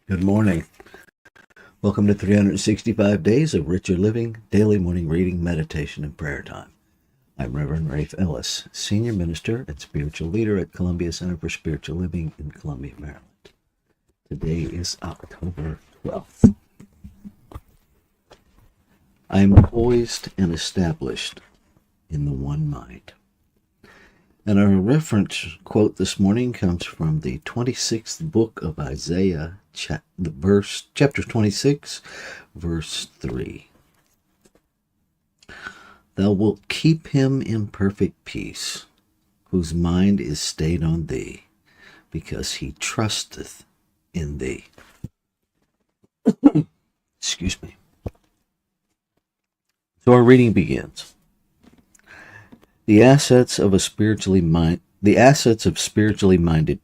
Good morning. Welcome to 365 Days of Richer Living, daily morning reading, meditation, and prayer time. I'm Reverend Rafe Ellis, Senior Minister and Spiritual Leader at Columbia Center for Spiritual Living in Columbia, Maryland. Today is October 12th. I am poised and established in the one mind. And our reference quote this morning comes from the 26th book of Isaiah, chapter 26, verse 3. Thou wilt keep him in perfect peace, whose mind is stayed on thee, because he trusteth in thee. Excuse me. So our reading begins. The assets of spiritually minded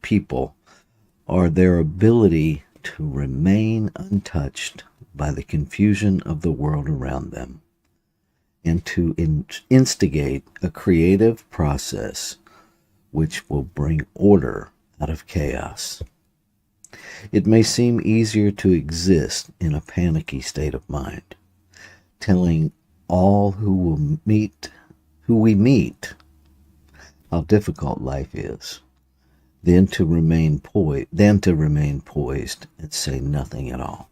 people are their ability to remain untouched by the confusion of the world around them, and to instigate a creative process which will bring order out of chaos. It may seem easier to exist in a panicky state of mind, telling all who we meet how difficult life is, than to remain poised and say nothing at all.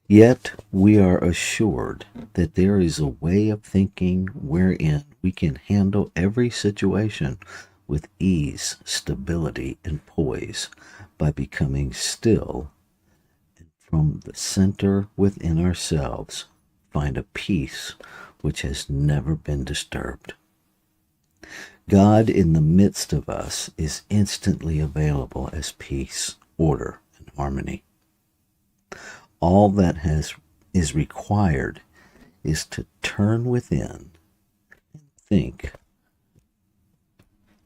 Yet we are assured that there is a way of thinking wherein we can handle every situation with ease, stability, and poise by becoming still, and from the center within ourselves find a peace which has never been disturbed. God in the midst of us is instantly available as peace, order, and harmony. All that is required is to turn within and think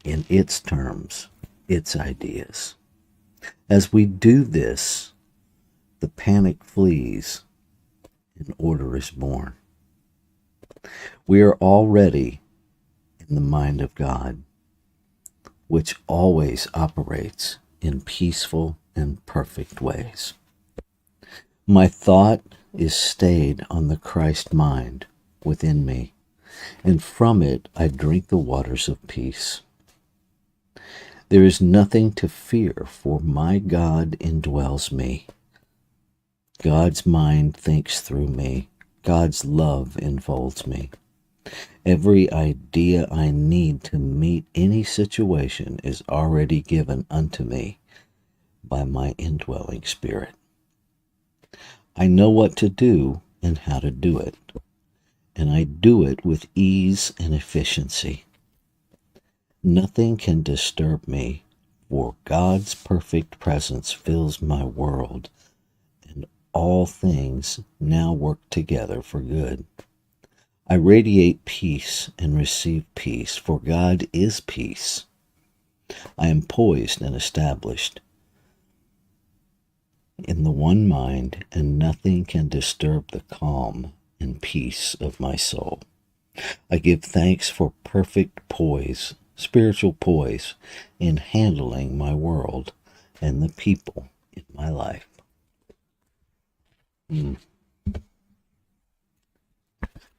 in its terms, its ideas. As we do this, the panic flees and order is born. We are already in the mind of God, which always operates in peaceful and perfect ways. My thought is stayed on the Christ mind within me, and from it I drink the waters of peace. There is nothing to fear, for my God indwells me. God's mind thinks through me. God's love enfolds me. Every idea I need to meet any situation is already given unto me by my indwelling spirit. I know what to do and how to do it, and I do it with ease and efficiency. Nothing can disturb me, for God's perfect presence fills my world, and all things now work together for good. I radiate peace and receive peace, for God is peace. I am poised and established in the one mind, and nothing can disturb the calm and peace of my soul. I give thanks for perfect poise, spiritual poise, in handling my world and the people in my life.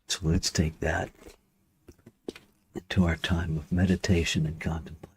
So let's take that into our time of meditation and contemplation.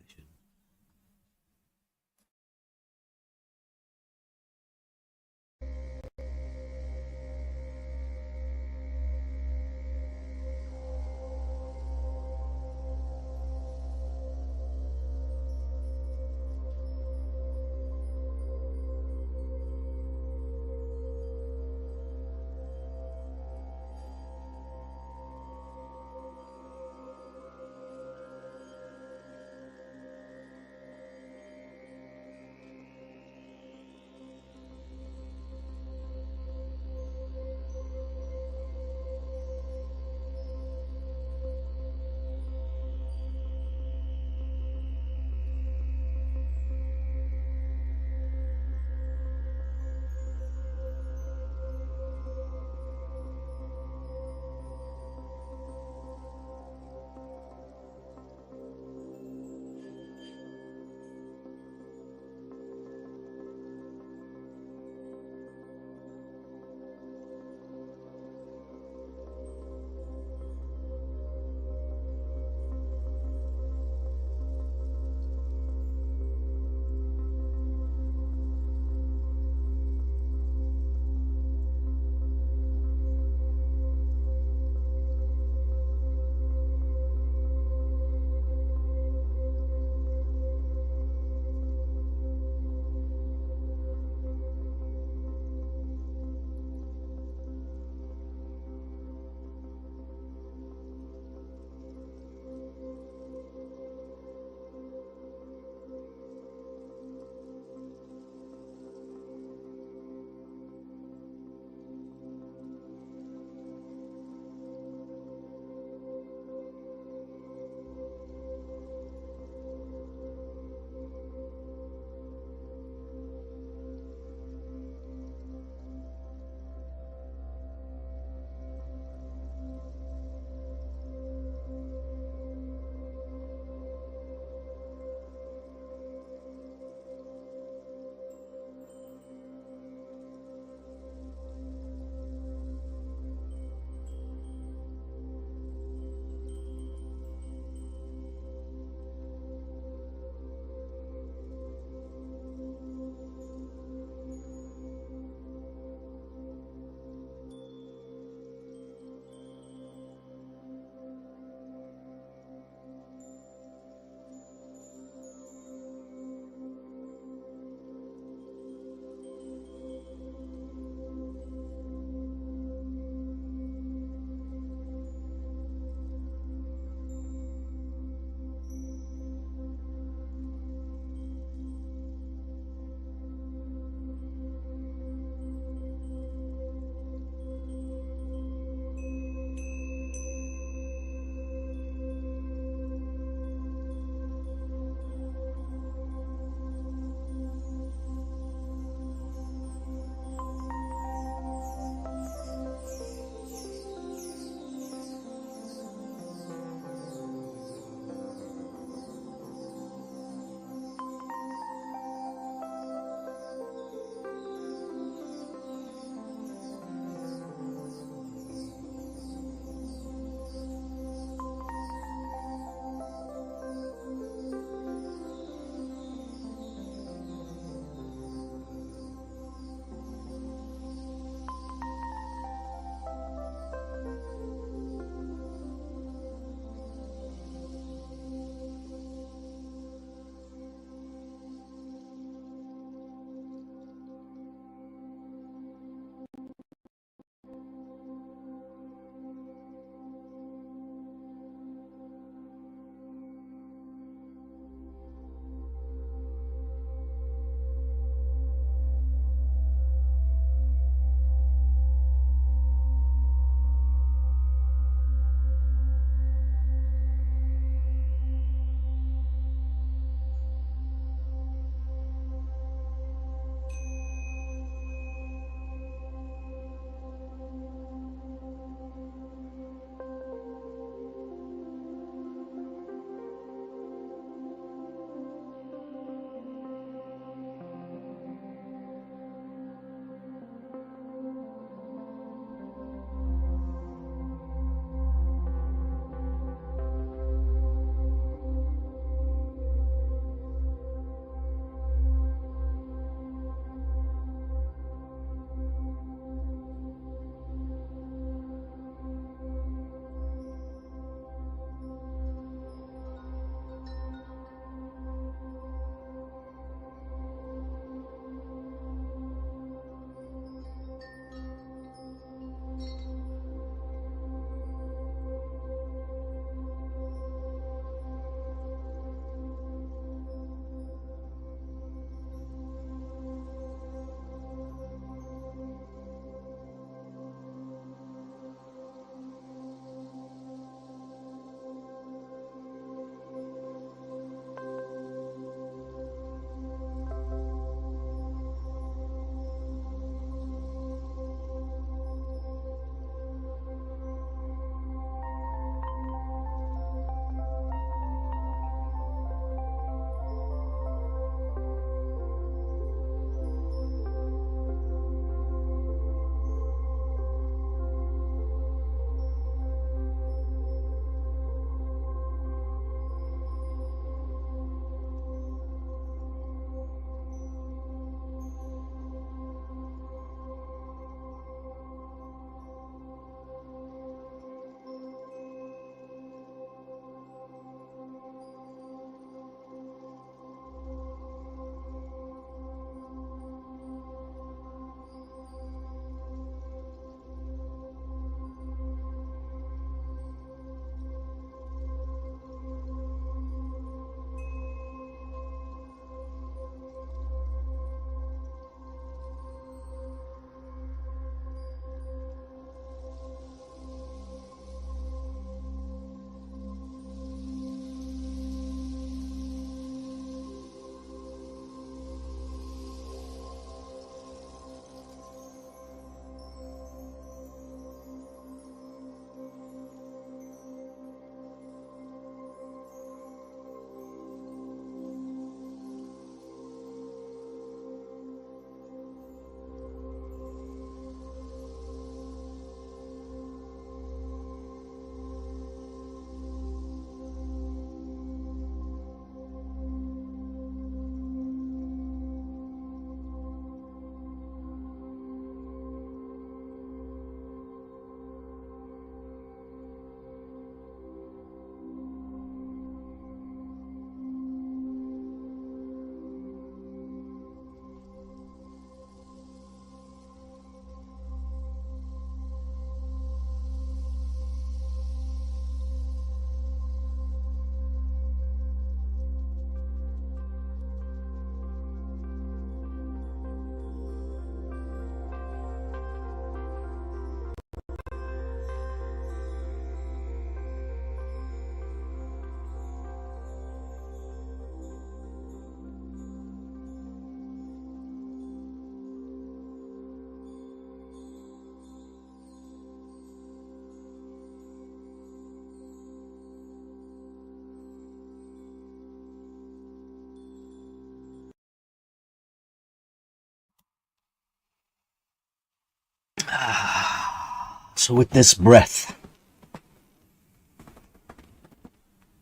So with this breath,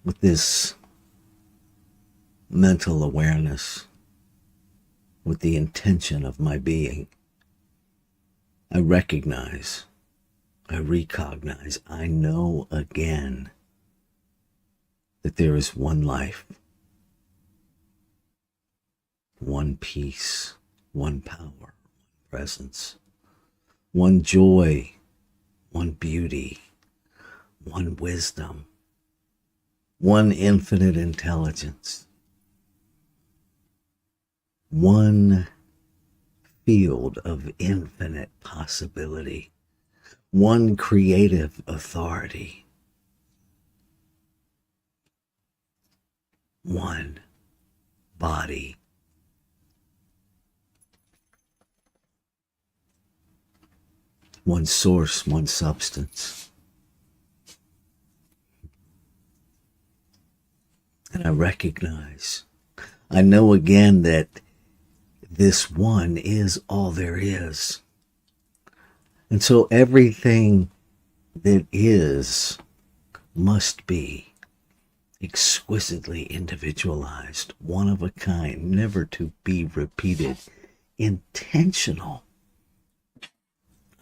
with this mental awareness, with the intention of my being, I recognize, I recognize, I know again that there is one life, one peace, one power, one presence, one joy, one beauty, one wisdom, one infinite intelligence, one field of infinite possibility, one creative authority, one body, one source, one substance. And I recognize, I know again that this one is all there is. And so everything that is must be exquisitely individualized, one of a kind, never to be repeated, intentional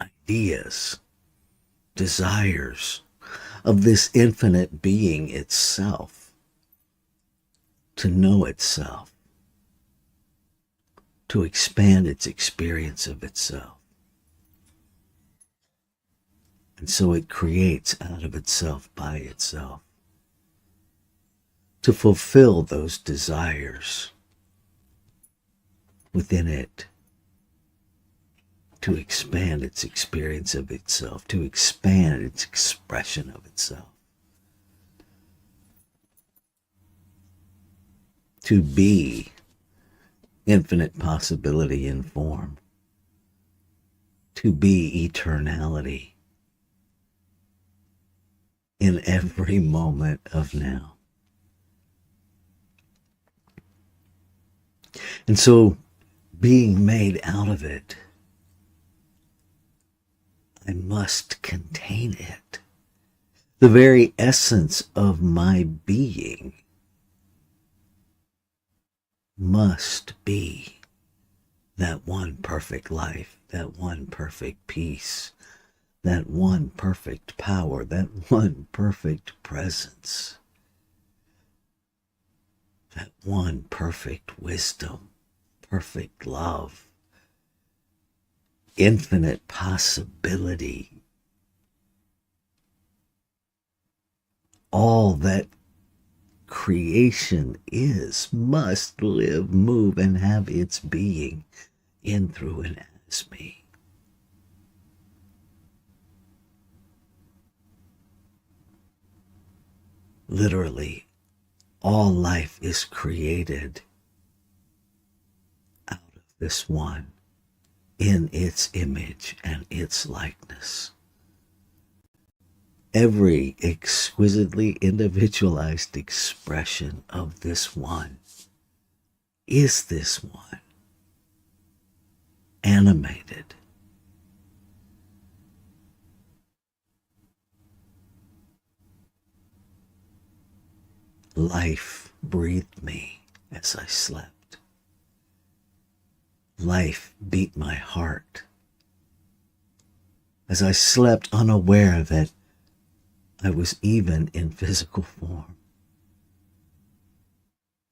ideas, desires of this infinite being itself, to know itself, to expand its experience of itself. And so it creates out of itself, by itself, to fulfill those desires within it, to expand its experience of itself, to expand its expression of itself, to be infinite possibility in form, to be eternality in every moment of now. And so, being made out of it, I must contain it. The very essence of my being must be that one perfect life, that one perfect peace, that one perfect power, that one perfect presence, that one perfect wisdom, perfect love, infinite possibility. All that creation is must live, move, and have its being in, through, and as me. Literally, all life is created out of this one, in its image and its likeness. Every exquisitely individualized expression of this one is this one, animated. Life breathed me as I slept. Life beat my heart as I slept, unaware that I was even in physical form.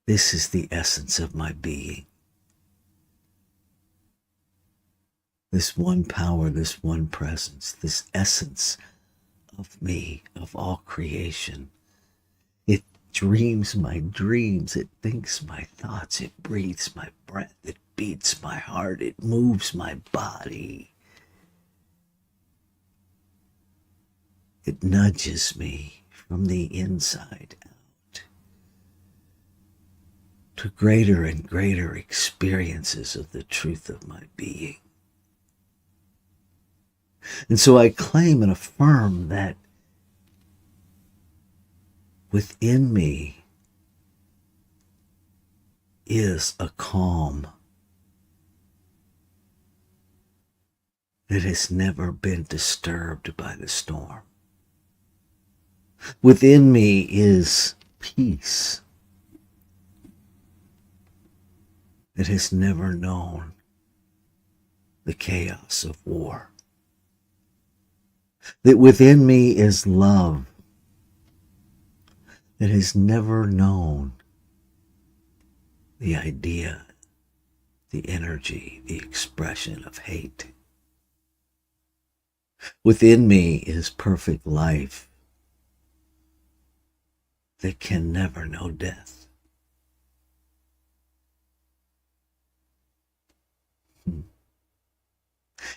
This is the essence of my being. This one power, this one presence, this essence of me, of all creation. It dreams my dreams, it thinks my thoughts, it breathes my breath, it beats my heart, it moves my body. It nudges me from the inside out to greater and greater experiences of the truth of my being. And so I claim and affirm that within me is a calm that has never been disturbed by the storm. Within me is peace that has never known the chaos of war. That within me is love that has never known the idea, the energy, the expression of hate. Within me is perfect life that can never know death.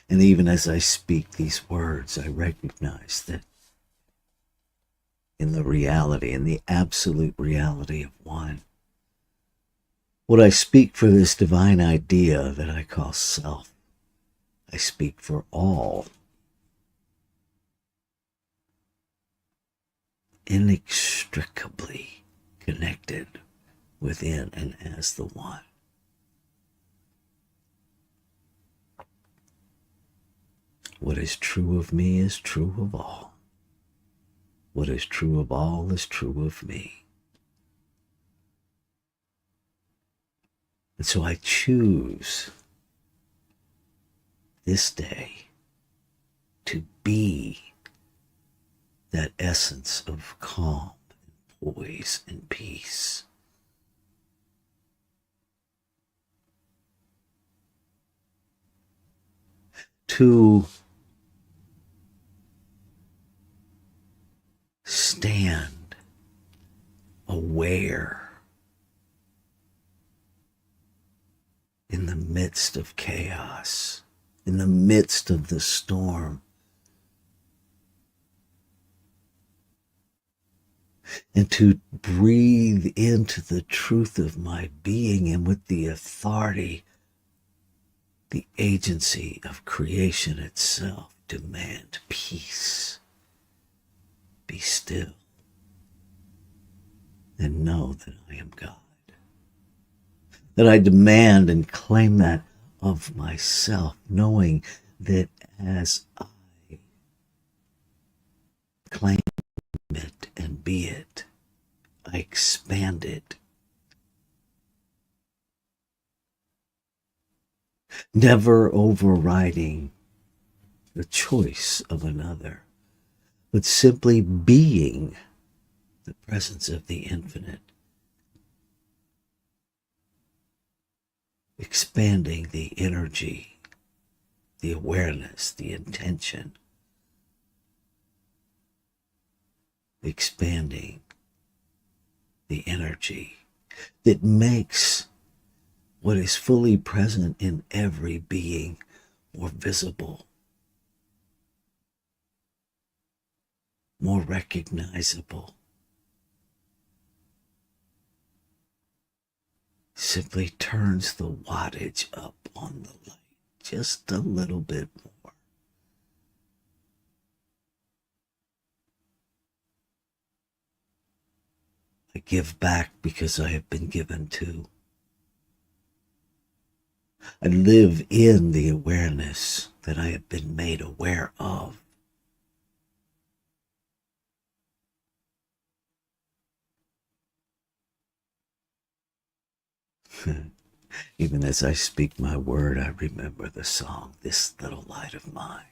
And even as I speak these words, I recognize that in the reality, in the absolute reality of one, what I speak for this divine idea that I call self, I speak for all, inextricably connected within and as the one. What is true of me is true of all. What is true of all is true of me. And so I choose this day to be that essence of calm, and poise, and peace. To stand aware in the midst of chaos, in the midst of the storm, and to breathe into the truth of my being, and with the authority, the agency of creation itself, demand peace. Be still and know that I am God. That I demand and claim that of myself, knowing that as I claim it and be it, I expand it. Never overriding the choice of another, but simply being the presence of the infinite, expanding the energy, the awareness, the intention, expanding the energy that makes what is fully present in every being more visible, more recognizable. Simply turns the wattage up on the light just a little bit more. I give back because I have been given to. I live in the awareness that I have been made aware of. Even as I speak my word, I remember the song, "This Little Light of Mine."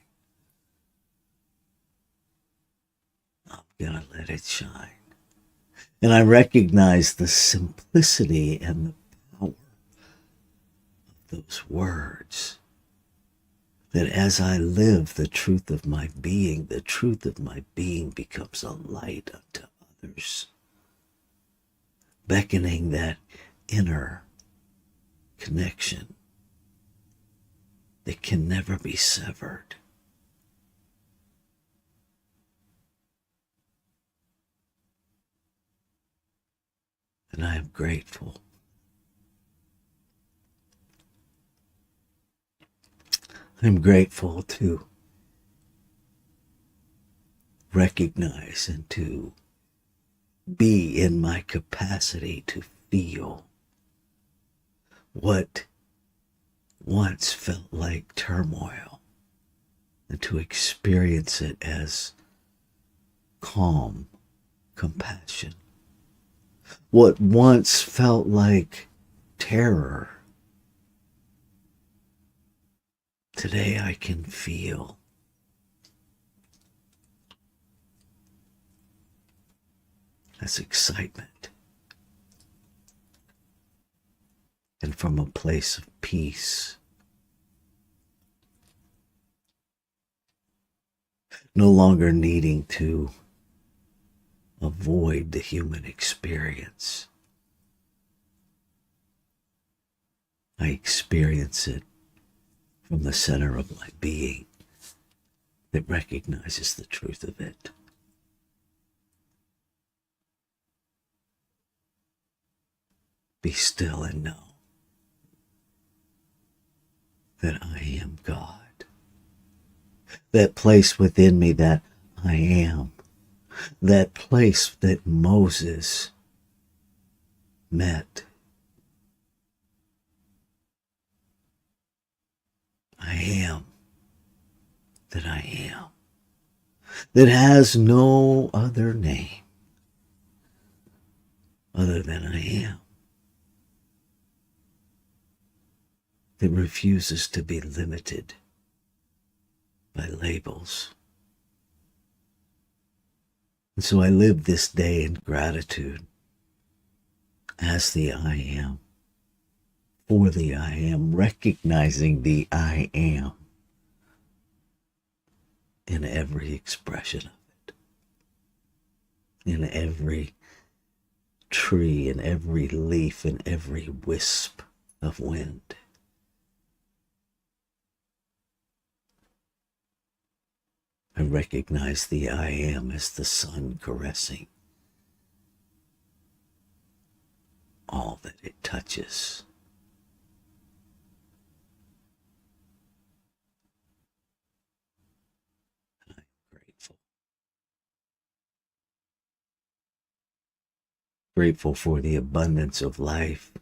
I'm gonna let it shine. And I recognize the simplicity and the power of those words. That as I live the truth of my being, the truth of my being becomes a light unto others, beckoning that inner connection that can never be severed. And I am grateful. I'm grateful to recognize and to be in my capacity to feel what once felt like turmoil and to experience it as calm compassion. What once felt like terror, today I can feel as excitement. And from a place of peace, no longer needing to avoid the human experience. I experience it from the center of my being that recognizes the truth of it. Be still and know that I am God. That place within me that I am. That place that Moses met. I am that I am. That has no other name other than I am. That refuses to be limited by labels. And so I live this day in gratitude as the I am, for the I am, recognizing the I am in every expression of it, in every tree, in every leaf, in every wisp of wind. I recognize the I am as the sun caressing all that it touches. And I'm grateful. Grateful for the abundance of life.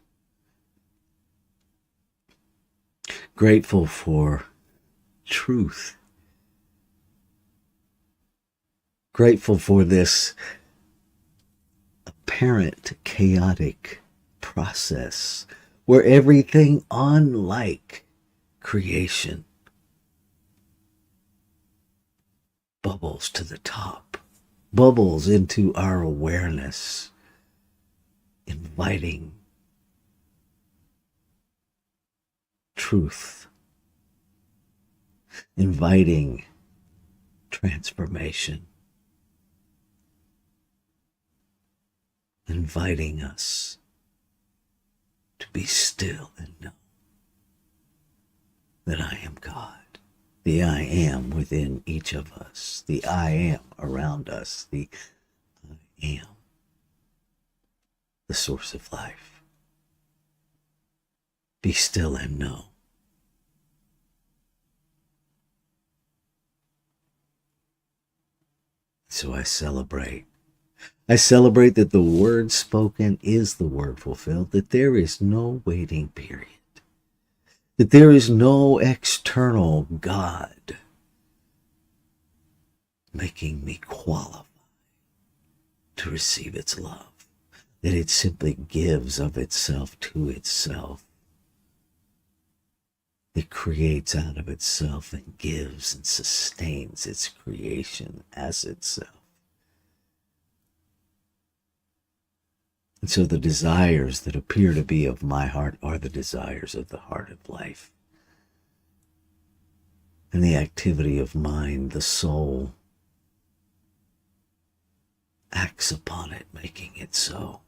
Grateful for truth. Grateful for this apparent chaotic process where everything unlike creation bubbles to the top, bubbles into our awareness, inviting truth, inviting transformation, inviting us to be still and know that I am God. The I am within each of us. The I am around us. The I am the source of life. Be still and know. So I celebrate. I celebrate that the word spoken is the word fulfilled, that there is no waiting period, that there is no external God making me qualified to receive its love, that it simply gives of itself to itself. It creates out of itself and gives and sustains its creation as itself. And so the desires that appear to be of my heart are the desires of the heart of life. And the activity of mind, the soul, acts upon it, making it so.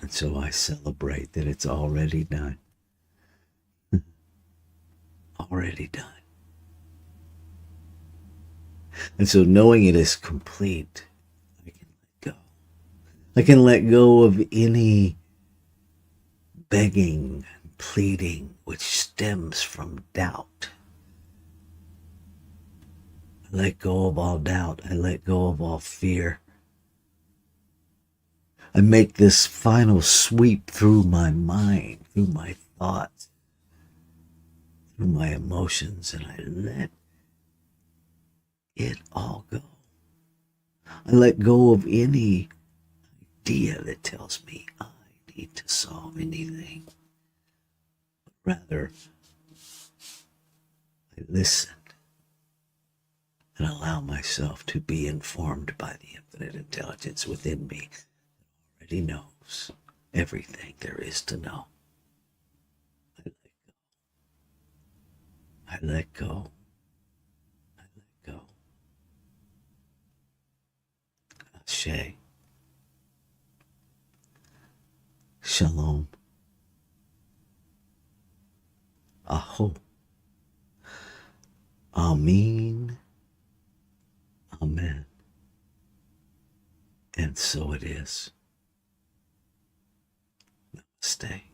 And so I celebrate that it's already done. Already done. And so knowing it is complete, I can let go. I can let go of any begging and pleading which stems from doubt. I let go of all doubt. I let go of all fear. I make this final sweep through my mind, through my thoughts, through my emotions and I let it all go. I let go of any idea that tells me I need to solve anything. Rather, I listen and allow myself to be informed by the infinite intelligence within me that already knows everything there is to know. I let go. I let go. Ashe. Shalom. Aho. Amen. Amen. And so it is. Namaste.